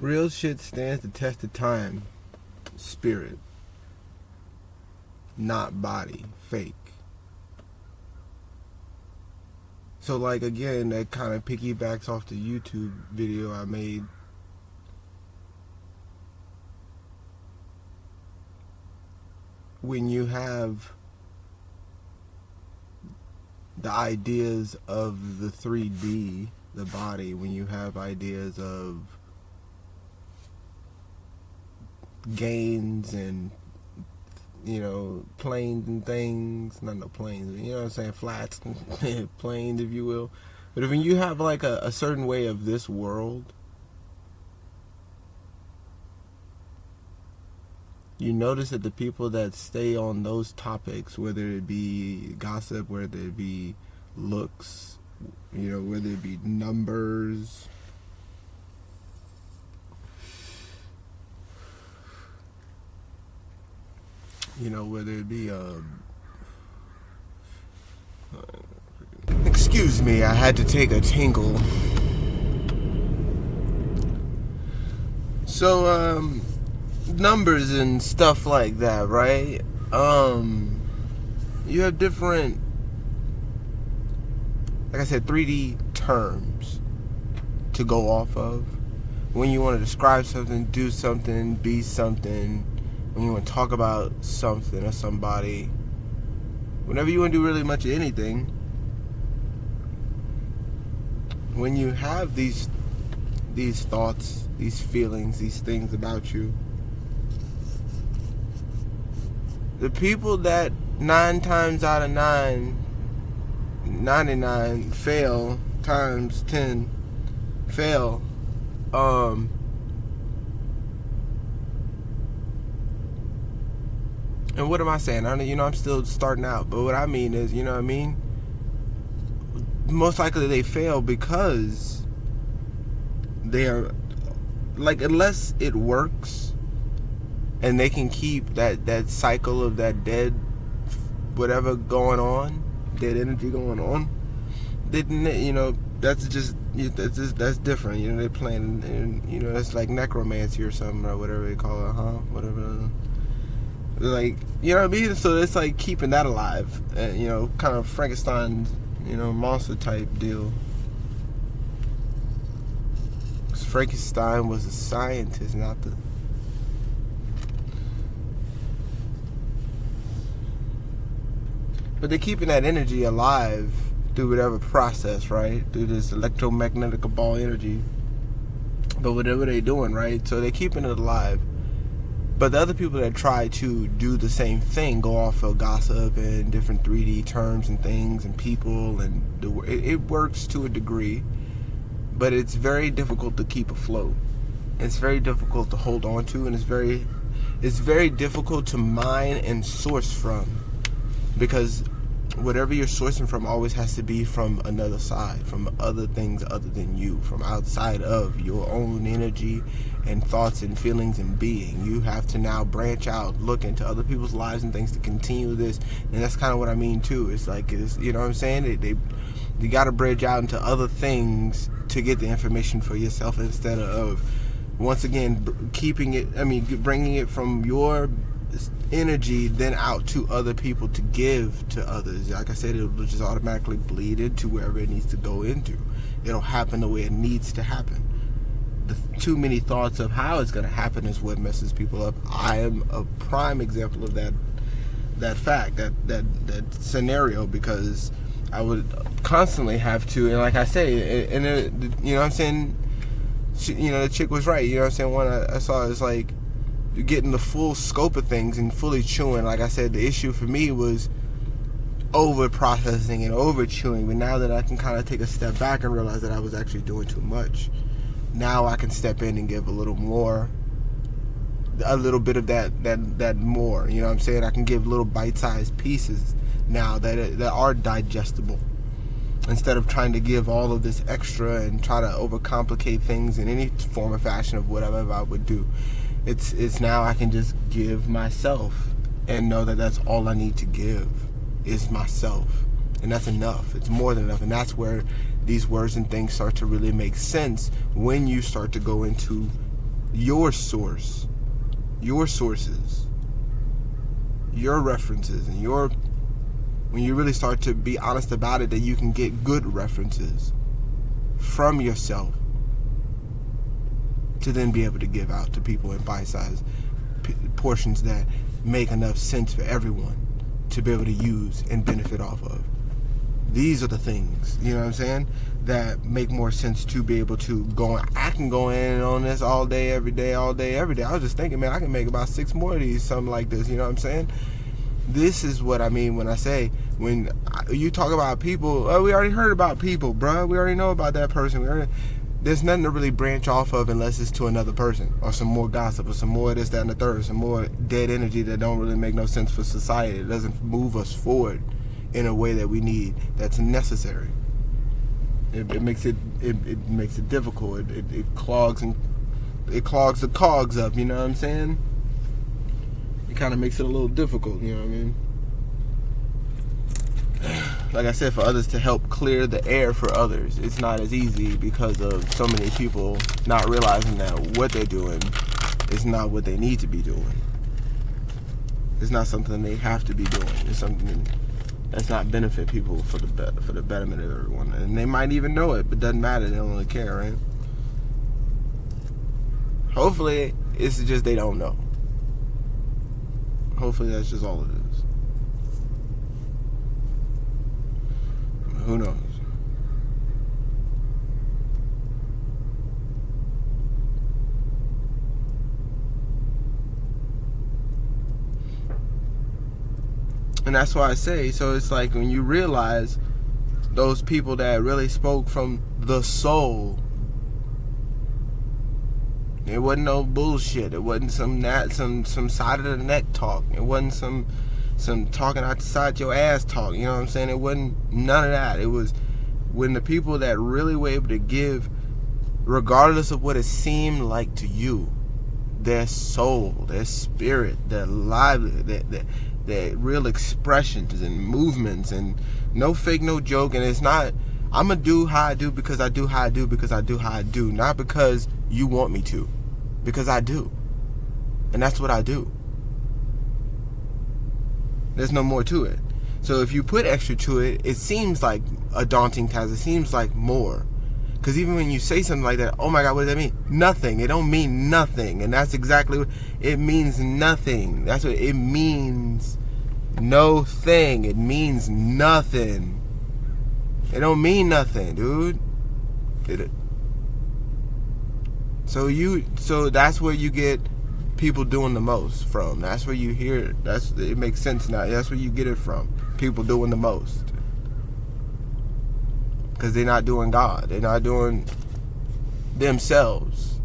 Real shit stands the test of time. Spirit, not body. Fake. So, like, again, that kind of piggybacks off the YouTube video I made. When you have the ideas of the 3D, the body, when you have ideas of gains and, planes and things, not no planes, you know what I'm saying, flats, planes, if you will. But when you have like a certain way of this world, you notice that the people that stay on those topics, whether it be gossip, whether it be looks, whether it be numbers, whether it be excuse me, I had to take a tingle. So numbers and stuff like that, right? You have different, like I said, 3D terms to go off of when you want to describe something, do something, be something, when you want to talk about something or somebody, whenever you want to do really much of anything. When you have these thoughts, these feelings, these things about you, the people that 9 times out of 99 fail times 10 fail, and what am I saying? I'm still starting out, but what I mean is, most likely they fail because they are, like, unless it works and they can keep that cycle of that dead whatever going on, dead energy going on, that's different. They're playing, and that's like necromancy or something, or whatever they call it, whatever. Like, you know what I mean? So it's like keeping that alive, kind of Frankenstein, monster type deal. Frankenstein was a scientist, not the. But they're keeping that energy alive through whatever process, right? Through this electromagnetic ball energy. But whatever they're doing, right? So they're keeping it alive. But the other people that try to do the same thing go off of gossip and different 3D terms and things and people, and it works to a degree, but it's very difficult to keep afloat. It's very difficult to hold on to, and it's very difficult to mine and source from, because whatever you're sourcing from always has to be from another side, from other things other than you, from outside of your own energy and thoughts and feelings and being. You have to now branch out, look into other people's lives and things to continue this. And that's kind of what I mean too. It's like, you know what I'm saying? You got to bridge out into other things to get the information for yourself, instead of, once again, bringing it from your energy then out to other people to give to others. Like I said, it'll just automatically bleed into wherever it needs to go into. It'll happen the way it needs to happen. The too many thoughts of how it's going to happen is what messes people up. I am a prime example of that fact, that scenario, because I would constantly have to, and like I say, and you know what I'm saying, the chick was right. You know what I'm saying? One I saw is like, getting the full scope of things and fully chewing. Like I said, the issue for me was over processing and over chewing. But now that I can kind of take a step back and realize that I was actually doing too much, now I can step in and give a little bit of that more. You know what I'm saying? I can give little bite-sized pieces now that are digestible, instead of trying to give all of this extra and try to overcomplicate things in any form or fashion of whatever I would do. It's now I can just give myself and know that that's all I need to give is myself, and that's enough. It's more than enough, and that's where these words and things start to really make sense, when you start to go into your source, your sources, your references, and when you really start to be honest about it, that you can get good references from yourself to then be able to give out to people in bite-sized portions that make enough sense for everyone to be able to use and benefit off of. These are the things, you know what I'm saying, that make more sense to be able to go on. I can go in on this all day, every day, all day, every day. I was just thinking, man, I can make about 6 more of these, something like this, you know what I'm saying? This is what I mean when I say, when you talk about people, we already heard about people, bruh. We already know about that person. There's nothing to really branch off of unless it's to another person, or some more gossip, or some more of this, that, and the third, some more dead energy that don't really make no sense for society. It doesn't move us forward in a way that we need, that's necessary. It makes it difficult. It clogs the cogs up, you know what I'm saying? It kind of makes it a little difficult, you know what I mean? Like I said, for others to help clear the air for others, it's not as easy because of so many people not realizing that what they're doing is not what they need to be doing. It's not something they have to be doing. It's something that's not benefit people for the betterment of everyone. And they might even know it, but it doesn't matter. They don't really care, right? Hopefully, it's just they don't know. Hopefully, that's just all it is. Who knows? And that's why I say, so it's like when you realize those people that really spoke from the soul, it wasn't no bullshit. It wasn't some side of the neck talk. It wasn't some talking outside your ass talk. You know what I'm saying? It wasn't none of that. It was when the people that really were able to give, regardless of what it seemed like to you, their soul, their spirit, their livelihood, their real expressions and movements, and no fake, no joke. And it's not, I'm going to do how I do because I do how I do because I do how I do. Not because you want me to. Because I do. And that's what I do. There's no more to it. So if you put extra to it, it seems like a daunting task. It seems like more. Because even when you say something like that, oh my God, what does that mean? Nothing. It don't mean nothing. And that's exactly what it means. Nothing. That's what it means. No thing. It means nothing. It don't mean nothing, dude. So that's where you get people doing the most from. That's where you hear it. It makes sense now. That's where you get it from. People doing the most. Because they're not doing God. They're not doing themselves.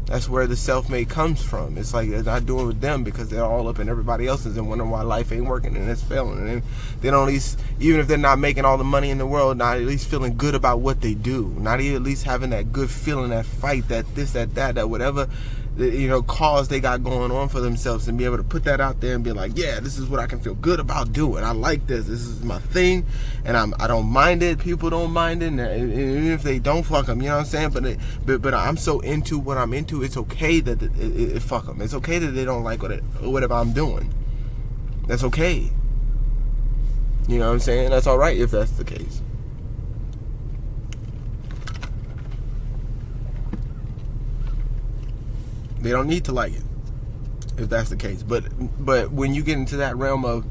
That's where the self-made comes from. It's like they're not doing with them because they're all up in everybody else's and wondering why life ain't working and it's failing. And they don't at least, even if they're not making all the money in the world, not at least feeling good about what they do. Not even at least having that good feeling, that fight, that this, that whatever, cause they got going on for themselves, and be able to put that out there and be like, yeah, this is what I can feel good about doing. I like this. This is my thing, and I don't mind it. People don't mind it, and even if they don't, fuck them. You know what I'm saying? But I'm so into what I'm into. It's okay that it fuck them. It's okay that they don't like whatever I'm doing. That's okay. You know what I'm saying? That's all right if that's the case. They don't need to like it, if that's the case. But when you get into that realm of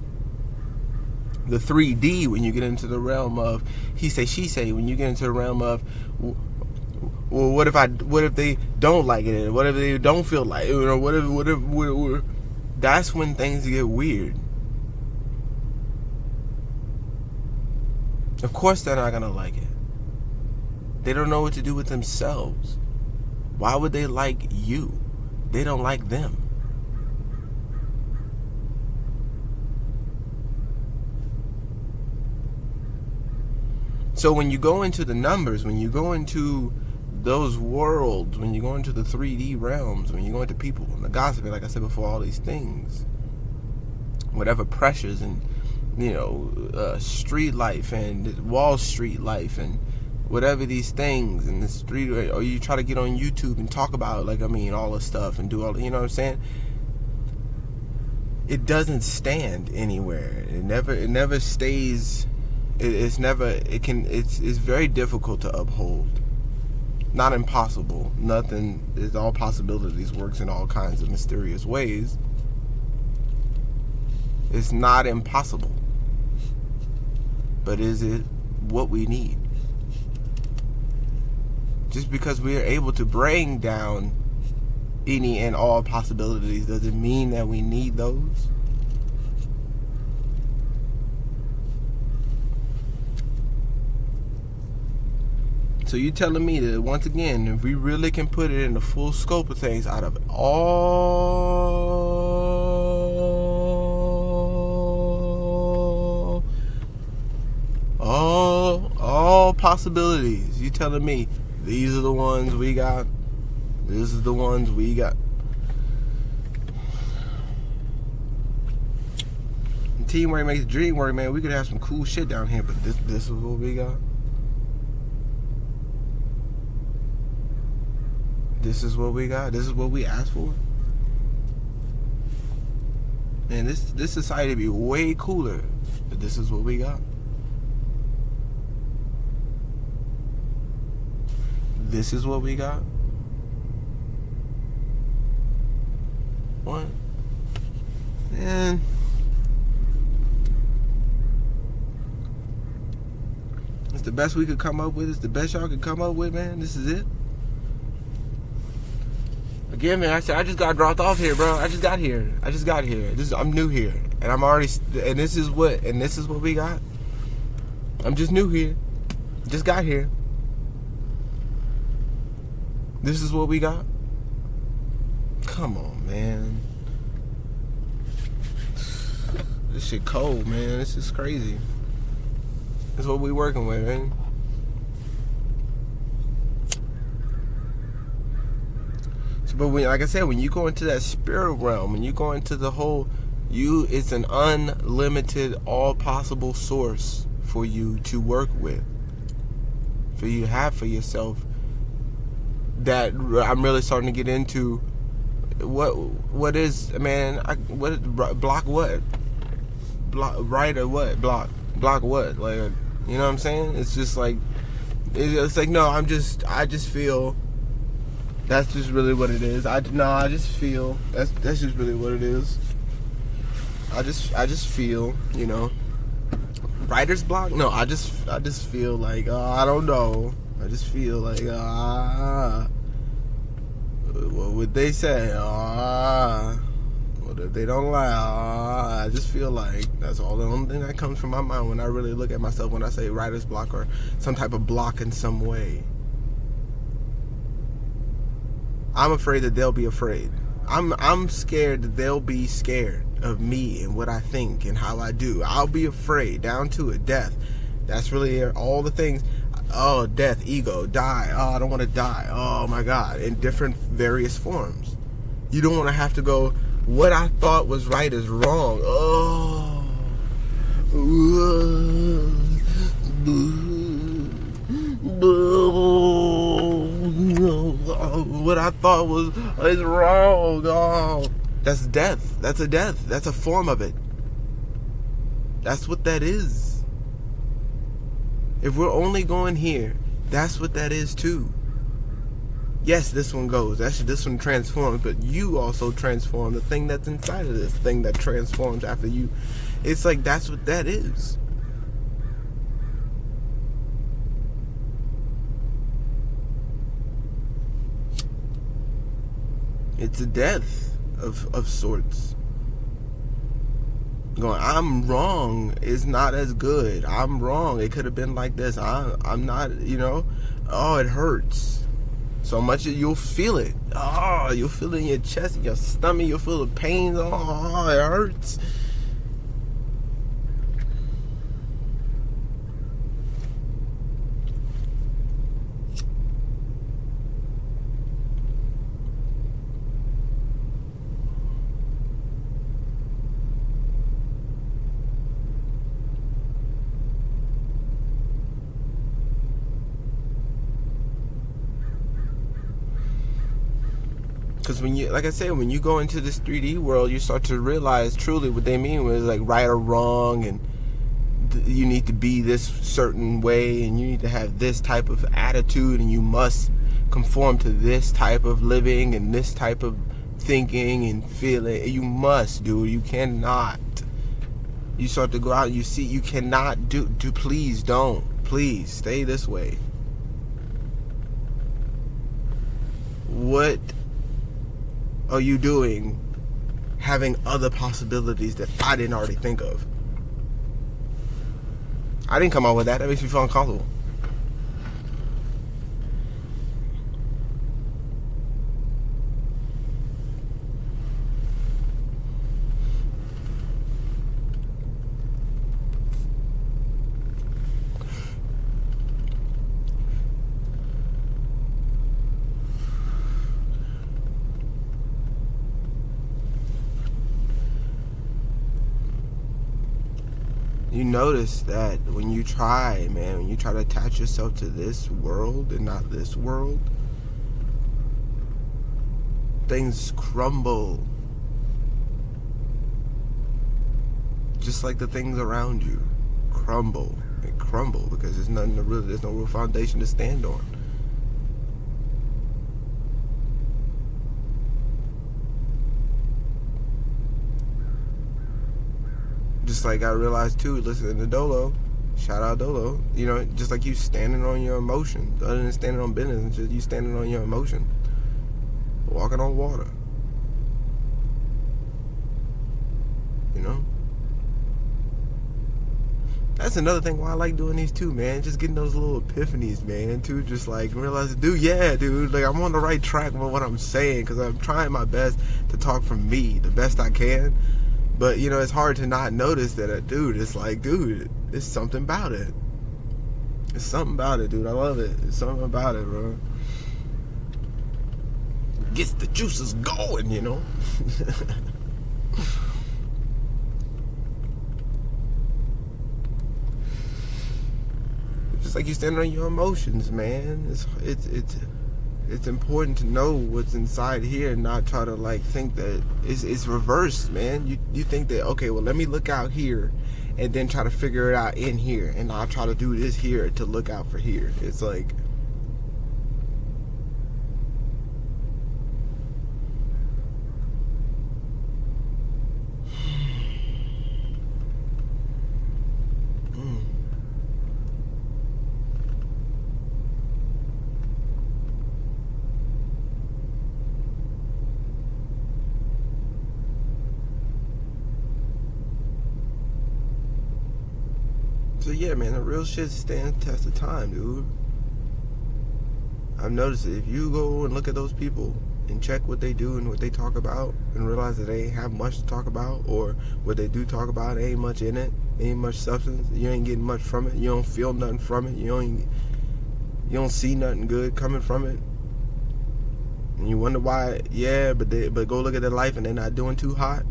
the 3D, when you get into the realm of he say, she say, when you get into the realm of, well, what if they don't like it, what if they don't feel like it, or whatever, that's when things get weird. Of course they're not gonna like it. They don't know what to do with themselves. Why would they like you? They don't like them. So when you go into the numbers, when you go into those worlds, when you go into the 3D realms, when you go into people and the gossip, like I said before, all these things, whatever pressures and street life and Wall Street life and whatever these things in the street, or you try to get on YouTube and talk about, like, I mean, all this stuff and do all, you know what I'm saying? It doesn't stand anywhere. It never stays. It's very difficult to uphold. Not impossible. Nothing is all possibilities, works in all kinds of mysterious ways. It's not impossible. But is it what we need? Just because we are able to bring down any and all possibilities doesn't mean that we need those. So you telling me that, once again, if we really can put it in the full scope of things, out of all possibilities, you telling me these are the ones we got, this is the ones we got. Teamwork makes the dream work, man. We could have some cool shit down here, but this is what we got. This is what we got. This is what we asked for. And this society would be way cooler, but this is what we got. This is what we got. What? Man. It's the best we could come up with. It's the best y'all could come up with, man. This is it. Again, man, I just got dropped off here, bro. I just got here. I'm new here, and I'm already. And this is what we got. I'm just new here. Just got here. This is what we got. Come on, man. This shit cold, man. This is crazy. That's what we working with, man. But when, like I said, when you go into that spirit realm, when you go into the whole, it's an unlimited, all possible source for you to work with, for you to have for yourself. That I'm really starting to get into. What is, man? Block what? Block right or what? Block what? Like, you know what I'm saying? It's just like, it's like, no. I just feel. That's just really what it is. I just feel that's just really what it is. I just feel, you know, writer's block. No, I just feel like, I don't know. I just feel like, what would they say? What if they don't lie? I just feel like that's all the only thing that comes from my mind when I really look at myself, when I say writer's block or some type of block in some way. I'm afraid that they'll be afraid. I'm scared that they'll be scared of me and what I think and how I do. I'll be afraid, down to it. Death. That's really all the things. Oh, death, ego, die. Oh, I don't want to die. Oh my God. In different various forms. You don't want to have to go, what I thought was right is wrong. Oh. What I thought is wrong. Oh, that's death. That's a death. That's a form of it. That's what that is. If we're only going here, that's what that is too. Yes, this one goes. This one transforms, but you also transform the thing that's inside of this thing that transforms after you. It's like, that's what that is. It's a death of sorts. Going, I'm wrong is not as good. I'm wrong. It could have been like this. I'm not, you know. Oh, it hurts so much that you'll feel it. Oh, you'll feel it in your chest, in your stomach. You'll feel the pain. Oh, it hurts. Because when you, like I said, when you go into this 3D world, you start to realize truly what they mean was like right or wrong, and you need to be this certain way, and you need to have this type of attitude, and you must conform to this type of living and this type of thinking and feeling. You must, dude. You cannot. You start to go out and you see you cannot do please don't. Please stay this way. What are you doing having other possibilities that I didn't already think of? I didn't come up with that. That makes me feel uncomfortable. You notice that when you try, man, when you try to attach yourself to this world and not this world, things crumble. Just like the things around you crumble. They crumble because there's no real foundation to stand on. Just like I realized too, listening to Dolo, shout out Dolo, you know, just like you standing on your emotions, other than standing on business, it's just you standing on your emotion, walking on water, you know. That's another thing why I like doing these too, man. Just getting those little epiphanies, man, too. Just like realizing, dude, like I'm on the right track with what I'm saying, because I'm trying my best to talk from me the best I can. But, you know, it's hard to not notice that, dude, it's like, dude, it's something about it. It's something about it, dude. I love it. It's something about it, bro. Gets the juices going, you know? Just like you standing on your emotions, man. It's important to know what's inside here and not try to like think that it's reversed, man. You think that, okay, well, let me look out here and then try to figure it out in here, and I'll try to do this here to look out for here. It's like, so yeah, man, the real shit stands the test of time, dude. I've noticed it. If you go and look at those people and check what they do and what they talk about and realize that they ain't have much to talk about, or what they do talk about ain't much in it, ain't much substance, you ain't getting much from it, you don't feel nothing from it, you don't see nothing good coming from it, and you wonder why. Yeah, but go look at their life and they're not doing too hot.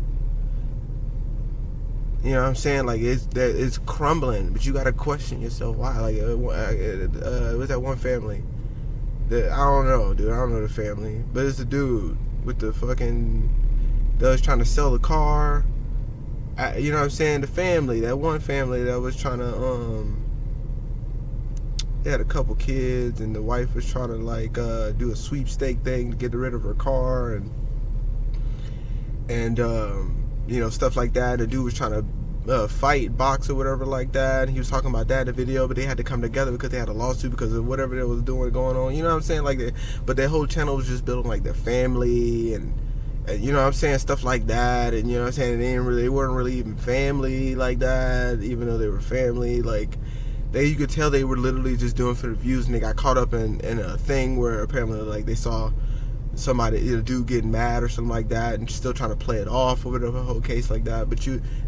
You know what I'm saying? Like, it's crumbling, but you gotta question yourself why. Like, what's that one family? I don't know, dude. I don't know the family, but it's the dude with the fucking that was trying to sell the car. You know what I'm saying? The family, that one family that was trying to they had a couple kids, and the wife was trying to like do a sweepstake thing to get rid of her car, and you know, stuff like that. The dude was trying to fight, box or whatever like that. He was talking about that in the video, but they had to come together because they had a lawsuit because of whatever they was doing going on. You know what I'm saying? Like, but their whole channel was just building like their family and you know what I'm saying, stuff like that. And you know what I'm saying, they weren't really even family like that, even though they were family. Like, you could tell they were literally just doing for the views, and they got caught up in a thing where apparently like they saw somebody, a dude getting mad or something like that, and still trying to play it off or whatever, a whole case like that. But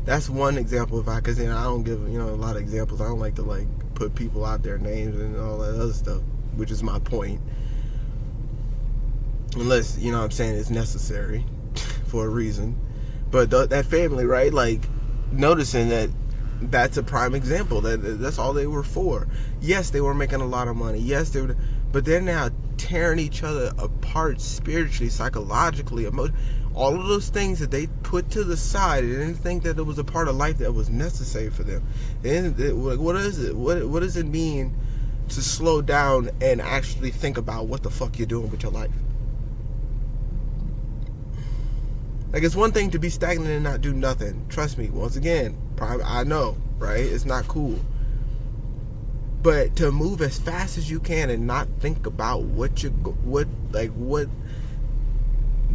that's one example of because I don't give, you know, a lot of examples. I don't like to like put people out their names and all that other stuff, which is my point. Unless, you know what I'm saying, it's necessary for a reason. But that family, right, like noticing that's a prime example. That's all they were for. Yes, they were making a lot of money. Yes, but they're now tearing each other apart spiritually, psychologically, emotionally. All of those things that they put to the side, they didn't think that it was a part of life that was necessary for them. What is it? What does it mean to slow down and actually think about what the fuck you're doing with your life? Like, it's one thing to be stagnant and not do nothing. Trust me, once again, I know, right? It's not cool. But to move as fast as you can and not think about what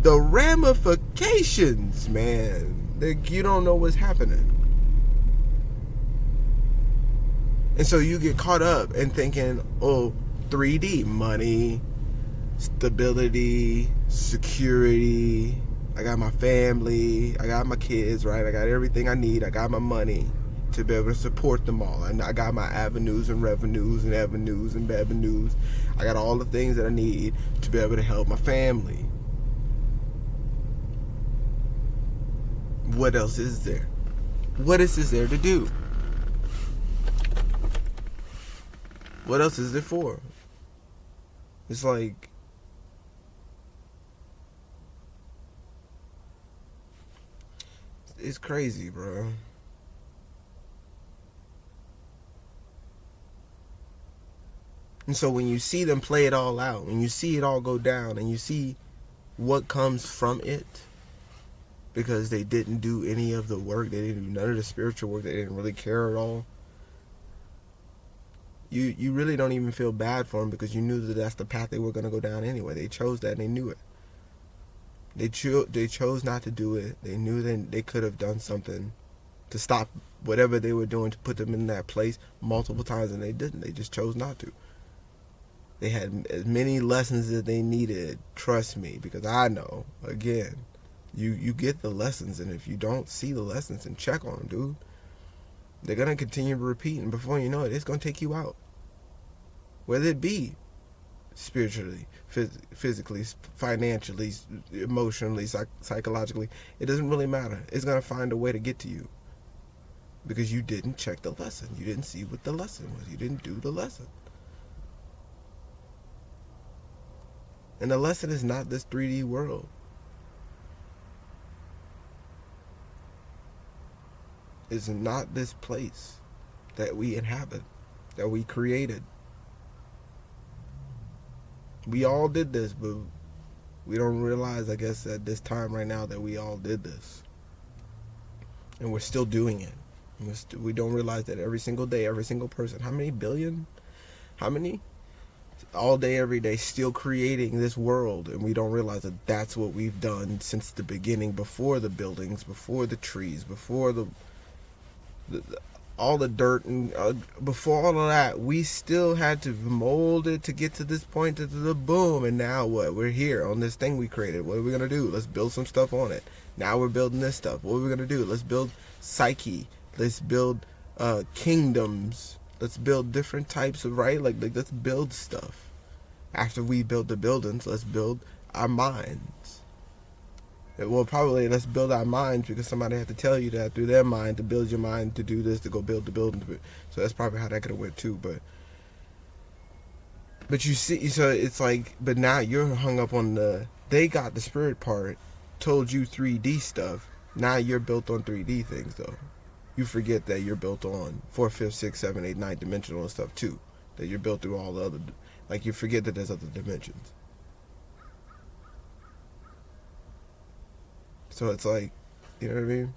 the ramifications, man. Like, you don't know what's happening. And so you get caught up in thinking, oh, 3D, money, stability, security, I got my family, I got my kids, right? I got everything I need, I got my money to be able to support them all. And I got my avenues and revenues and avenues and avenues. I got all the things that I need to be able to help my family. What else is there? What else is there to do? What else is it for? It's like, it's crazy, bro. And so when you see them play it all out, when you see it all go down, and you see what comes from it, because they didn't do any of the work, they didn't do none of the spiritual work, they didn't really care at all, you really don't even feel bad for them, because you knew that that's the path they were going to go down anyway. They chose that and they knew it. They chose not to do it. They knew that they could have done something to stop whatever they were doing to put them in that place multiple times, and they didn't. They just chose not to. They had as many lessons as they needed, trust me, because I know, again, you get the lessons, and if you don't see the lessons and check on them, dude, they're going to continue to repeat, and before you know it, it's going to take you out. Whether it be spiritually, physically, financially, emotionally, psychologically, it doesn't really matter. It's going to find a way to get to you, because you didn't check the lesson. You didn't see what the lesson was. You didn't do the lesson. And the lesson is not this 3D world. It's not this place that we inhabit, that we created. We all did this, but we don't realize, I guess, at this time right now that we all did this. And we're still doing it. We don't realize that every single day, every single person, how many billion? How many? All day, every day, still creating this world, and we don't realize that that's what we've done since the beginning, before the buildings, before the trees, before all the dirt, and before all of that, we still had to mold it to get to this point, to the boom, and now what? We're here on this thing we created. What are we going to do? Let's build some stuff on it. Now we're building this stuff. What are we going to do? Let's build psyche. Let's build kingdoms. Let's build different types of, right? Like let's build stuff. After we build the buildings, let's build our minds. Well, probably let's build our minds, because somebody had to tell you that through their mind, to build your mind to do this, to go build the building. So that's probably how that could have went too. But you see, so it's like, but now you're hung up on they got the spirit part, told you 3D stuff. Now you're built on 3D things, though. You forget that you're built on 4, 5, 6, 7, 8, 9 dimensional stuff too. That you're built through all the other, like, you forget that there's other dimensions. So it's like, you know what I mean?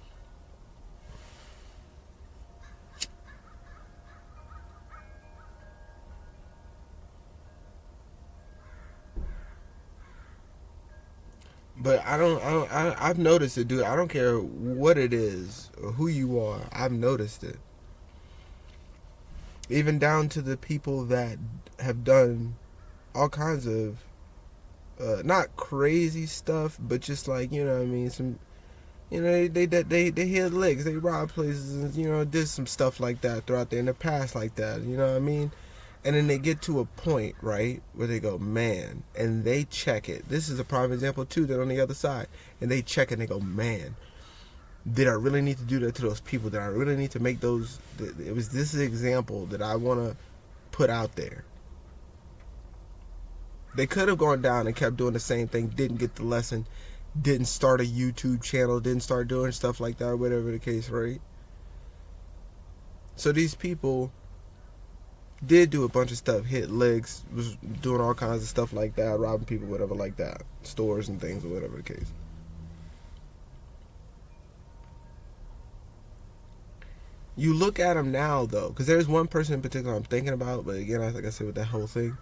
But I've noticed it, dude. I don't care what it is or who you are. I've noticed it. Even down to the people that have done all kinds of, not crazy stuff, but just like, you know what I mean, some, you know, they hit licks, they robbed places, and, you know, did some stuff like that throughout there in the past like that, you know what I mean? And then they get to a point, right, where they go, man, and they check it. This is a prime example too, that on the other side, and they check it and they go, man, did I really need to do that to those people? Did I really need to make those? It was this example that I want to put out there. They could have gone down and kept doing the same thing, didn't get the lesson, didn't start a YouTube channel, didn't start doing stuff like that, or whatever the case, right? So these people did do a bunch of stuff, hit legs, was doing all kinds of stuff like that, robbing people, whatever like that, stores and things, or whatever the case. You look at them now, though, because there's one person in particular I'm thinking about, but again, like I said, with that whole thing,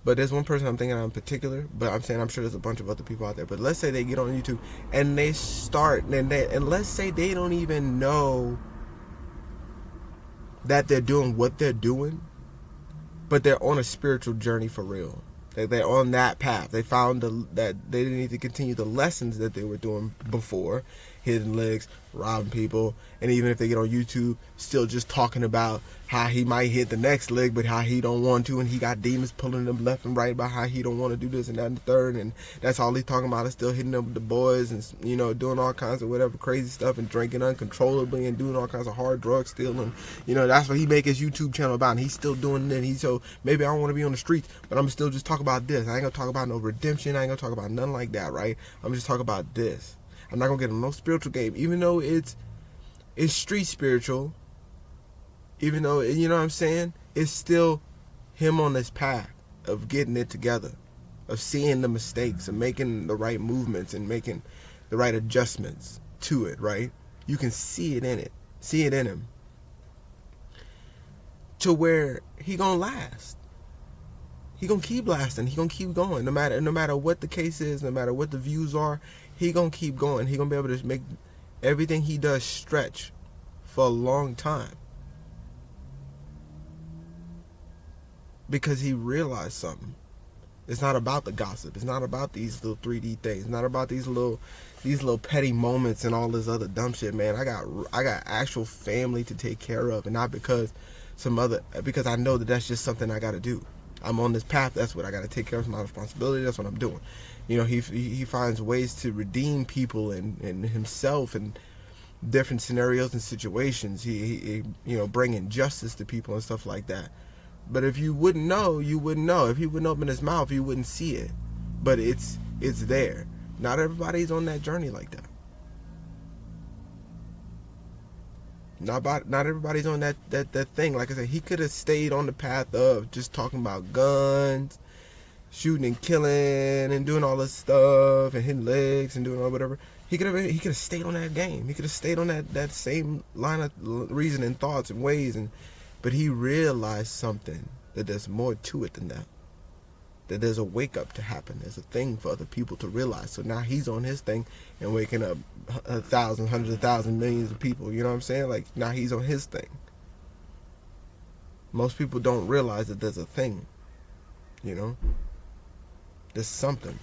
but there's one person I'm thinking of in particular, but I'm saying I'm sure there's a bunch of other people out there, but let's say they get on YouTube and they start, and let's say they don't even know that they're doing what they're doing, but they're on a spiritual journey for real. They're on that path. They found that they didn't need to continue the lessons that they were doing before, hitting legs, robbing people, and even if they get on YouTube, still just talking about how he might hit the next leg, but how he don't want to, and he got demons pulling him left and right about how he don't want to do this and that and the third, and that's all he's talking about is still hitting up with the boys and, you know, doing all kinds of whatever crazy stuff and drinking uncontrollably and doing all kinds of hard drugs still, and, you know, that's what he make his YouTube channel about, and he's still doing it. He's so, maybe I don't want to be on the streets, but I'm still just talk about this. I ain't gonna talk about no redemption. I ain't gonna talk about nothing like that, right? I'm just talking about this. I'm not gonna get him no spiritual game, even though it's street spiritual. Even though, you know what I'm saying, it's still him on this path of getting it together, of seeing the mistakes and making the right movements and making the right adjustments to it, right? You can see it in it, see it in him, to where he gonna last. He gonna keep lasting. He gonna keep going, no matter what the case is, no matter what the views are. He gonna keep going. He gonna be able to make everything he does stretch for a long time, because he realized something. It's not about the gossip. It's not about these little 3D things. It's not about these little petty moments and all this other dumb shit, man. I got actual family to take care of, and not because because I know that that's just something I got to do. I'm on this path. That's what I got to take care of. It's my responsibility. That's what I'm doing. You know, he finds ways to redeem people and himself in different scenarios and situations. He you know, bringing justice to people and stuff like that. But if you wouldn't know, you wouldn't know. If he wouldn't open his mouth, you wouldn't see it. But it's there. Not everybody's on that journey like that. Not everybody's on that thing. Like I said, he could have stayed on the path of just talking about guns, shooting and killing and doing all this stuff and hitting legs and doing all whatever. He could have stayed on that game. He could have stayed on that same line of reasoning, thoughts and ways, but he realized something, that there's more to it than that. That there's a wake up to happen. There's a thing for other people to realize. So now he's on his thing and waking up thousands, hundreds of thousands, millions of people. You know what I'm saying? Like, now he's on his thing. Most people don't realize that there's a thing. You know? There's something.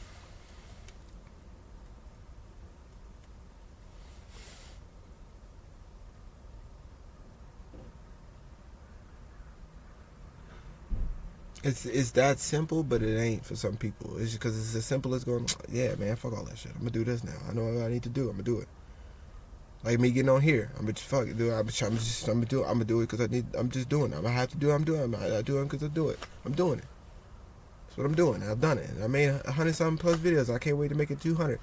It's that simple, but it ain't for some people. It's just because it's as simple as going, yeah, man, fuck all that shit. I'm gonna do this now. I know what I need to do. I'm gonna do it. Like me getting on here, I'm gonna fuck it, dude. I'm gonna do it. I'm gonna do it because I'm just doing it. I'm gonna have to do it. I'm doing it. I do it because I do it. I'm doing it. That's what I'm doing. I've done it. I made 100-something plus videos. I can't wait to make it 200.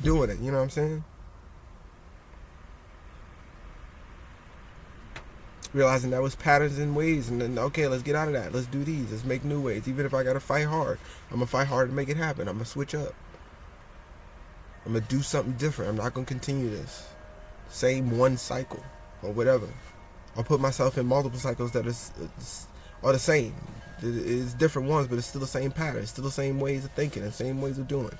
Doing it. You know what I'm saying? Realizing that was patterns and ways, and then, okay, let's get out of that. Let's do these. Let's make new ways. Even if I gotta fight hard, I'm gonna fight hard to make it happen. I'm gonna switch up. I'm gonna do something different. I'm not gonna continue this same one cycle or whatever. I'll put myself in multiple cycles that are the same. It's different ones, but it's still the same pattern. It's still the same ways of thinking and same ways of doing.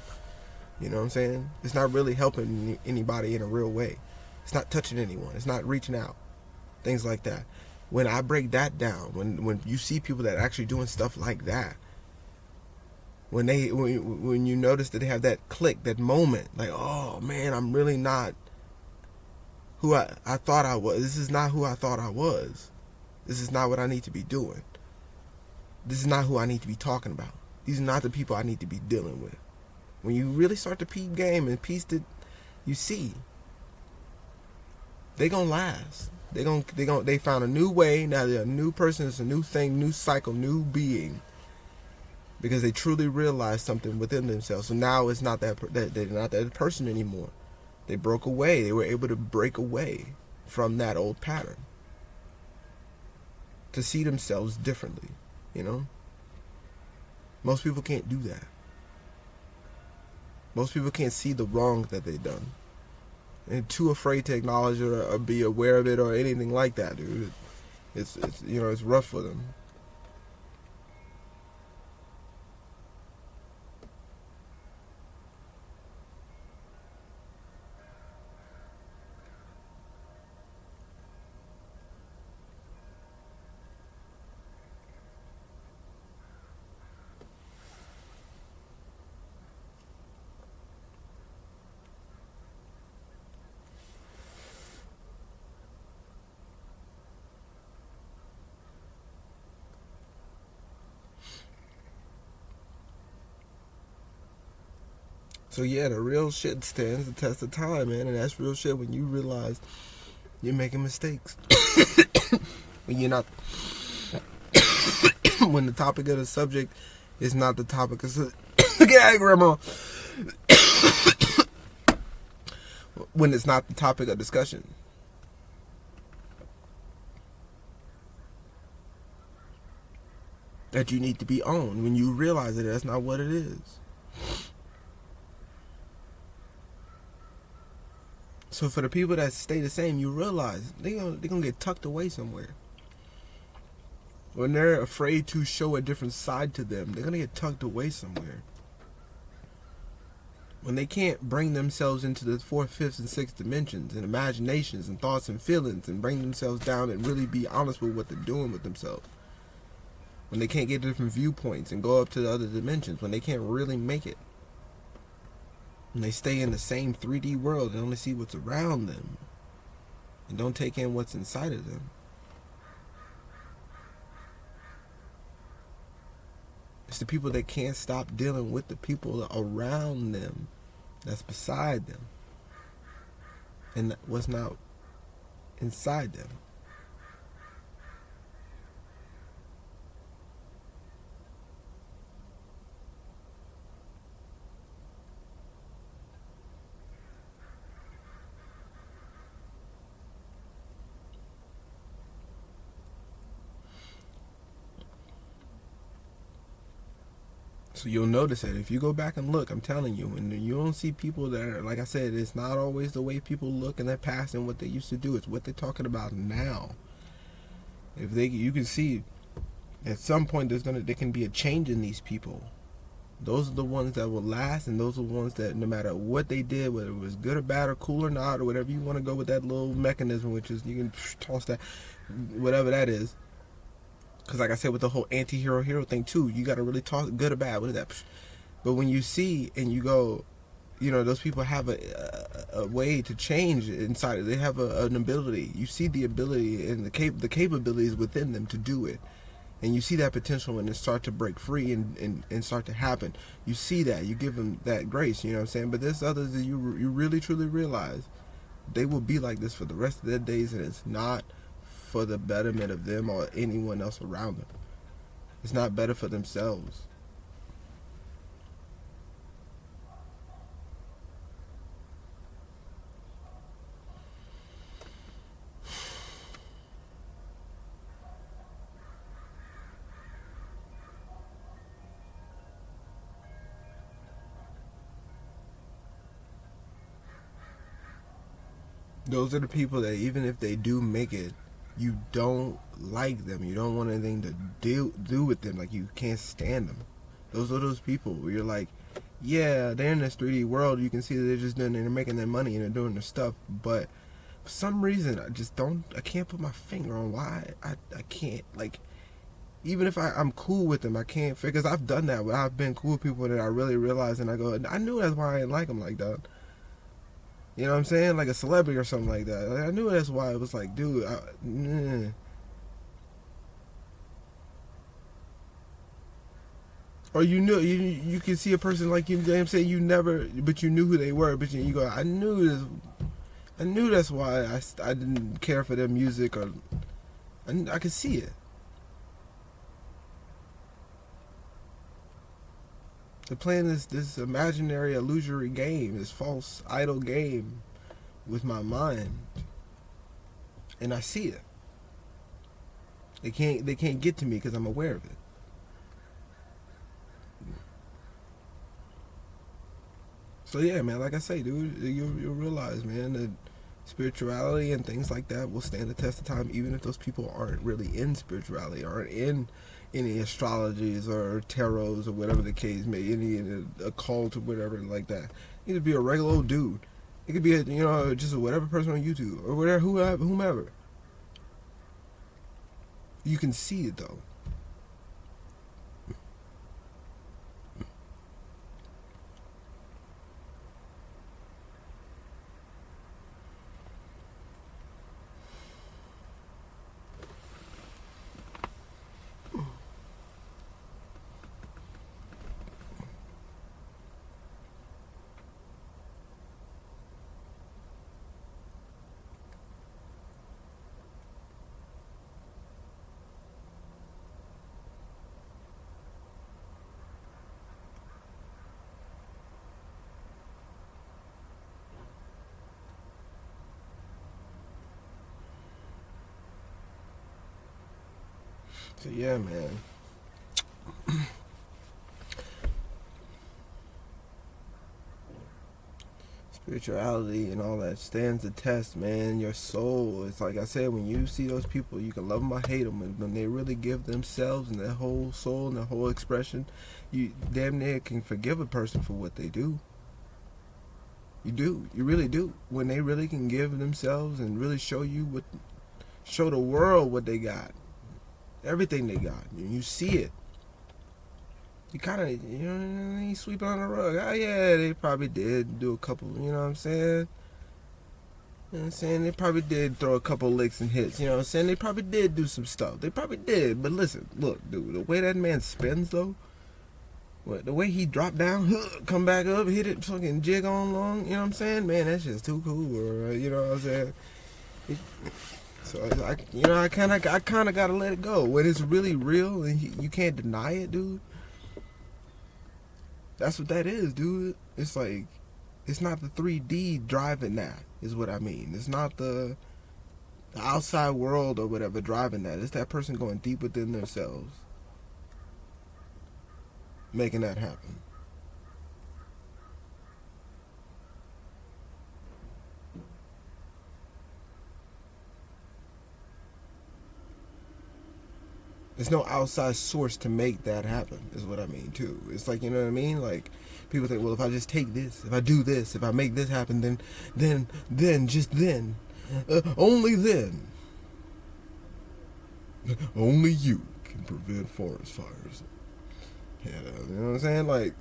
You know what I'm saying? It's not really helping anybody in a real way. It's not touching anyone. It's not reaching out. Things like that. When I break that down, when you see people that are actually doing stuff like that, when you notice that they have that click, that moment, like, oh man, I'm really not who I thought I was. This is not who I thought I was. This is not what I need to be doing. This is not who I need to be talking about. These are not the people I need to be dealing with. When you really start to peep game and piece that, you see, they gonna last. They found a new way. Now they're a new person. It's a new thing, new cycle, new being. because they truly realized something within themselves. So now it's not that they're not that person anymore. They broke away. They were able to break away from that old pattern to see themselves differently. Most people can't do that. Most people can't see the wrong that they've done. They're too afraid to acknowledge it or be aware of it or anything like that, dude. It's rough for them. So yeah, the real shit stands the test of time, man, and that's real shit when you realize you're making mistakes. When you're not, when the topic of the subject is not the topic of get out of grandma. When it's not the topic of discussion. That you need to be on when you realize that that's not what it is. So for the people that stay the same, you realize they're gonna get tucked away somewhere. When they're afraid to show a different side to them, they're gonna get tucked away somewhere. When they can't bring themselves into the 4th, 5th, and 6th dimensions and imaginations and thoughts and feelings and bring themselves down and really be honest with what they're doing with themselves. When they can't get different viewpoints and go up to the other dimensions. When they can't really make it. When they stay in the same 3D world and only see what's around them and don't take in what's inside of them. It's the people that can't stop dealing with the people around them that's beside them and what's not inside them. So you'll notice that if you go back and look, I'm telling you, and you don't see people that are, like I said, it's not always the way people look in their past and what they used to do. It's what they're talking about now. You can see at some point there can be a change in these people. Those are the ones that will last, and those are the ones that no matter what they did, whether it was good or bad or cool or not, or whatever you want to go with that little mechanism, which is you can toss that, whatever that is. Because like I said, with the whole anti-hero thing too, you got to really talk good or bad. What is that? But when you see and you go, those people have a way to change inside. They have an ability. You see the ability and the capabilities within them to do it. And you see that potential when it start to break free and start to happen. You see that. You give them that grace, you know what I'm saying? But there's others that you really, truly realize they will be like this for the rest of their days, and it's not for the betterment of them or anyone else around them. It's not better for themselves. Those are the people that even if they do make it, you don't like them. You don't want anything to do with them. Like, you can't stand them. Those are those people where you're like, yeah, they're in this 3D world. You can see that they're making their money and they're doing their stuff. But for some reason, I can't put my finger on why I can't. Like, even if I'm cool with them, I can't figure, because I've done that. I've been cool with people that I really realize, and I go, I knew that's why I didn't like them like that. You know what I'm saying? Like a celebrity or something like that. Like, I knew that's why it was like, dude, Or you can see a person like you, I'm saying but you knew who they were, but you go, I knew that's why I didn't care for their music, or I could see it. They're playing this imaginary, illusory game, this false, idle game with my mind, and I see it. They can't get to me because I'm aware of it. So yeah, man, like I say, dude, you'll realize, man, that spirituality and things like that will stand the test of time, even if those people aren't really in spirituality, aren't in any astrologies or tarots or whatever the case may, any occult or whatever like that. You could be a regular old dude. It could be just a whatever person on YouTube or whatever, whomever. You can see it though. So yeah, man. Spirituality and all that stands the test, man. Your soul, it's like I said, when you see those people, you can love them or hate them, and when they really give themselves and their whole soul and their whole expression, you damn near can forgive a person for what they do. You do, you really do. When they really can give themselves and really show the world what they got, everything they got, and you see it. You kind of, you sweep it on the rug. Oh yeah, they probably did do a couple, you know what I'm saying? You know what I'm saying? They probably did throw a couple licks and hits, you know what I'm saying? They probably did do some stuff. They probably did. But listen, look, dude, the way that man spins, though, the way he dropped down, come back up, hit it, fucking jig on long, you know what I'm saying? Man, that's just too cool, or, you know what I'm saying? So, I kind of got to let it go. When it's really real and you can't deny it, dude. That's what that is, dude. It's like, it's not the 3D driving that, is what I mean. It's not the outside world or whatever driving that. It's that person going deep within themselves, making that happen. There's no outside source to make that happen, is what I mean, too. It's like, you know what I mean? Like, people think, well, if I just take this, if I do this, if I make this happen, just then, only then, only you can prevent forest fires. Yeah, you know what I'm saying? Like,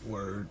word.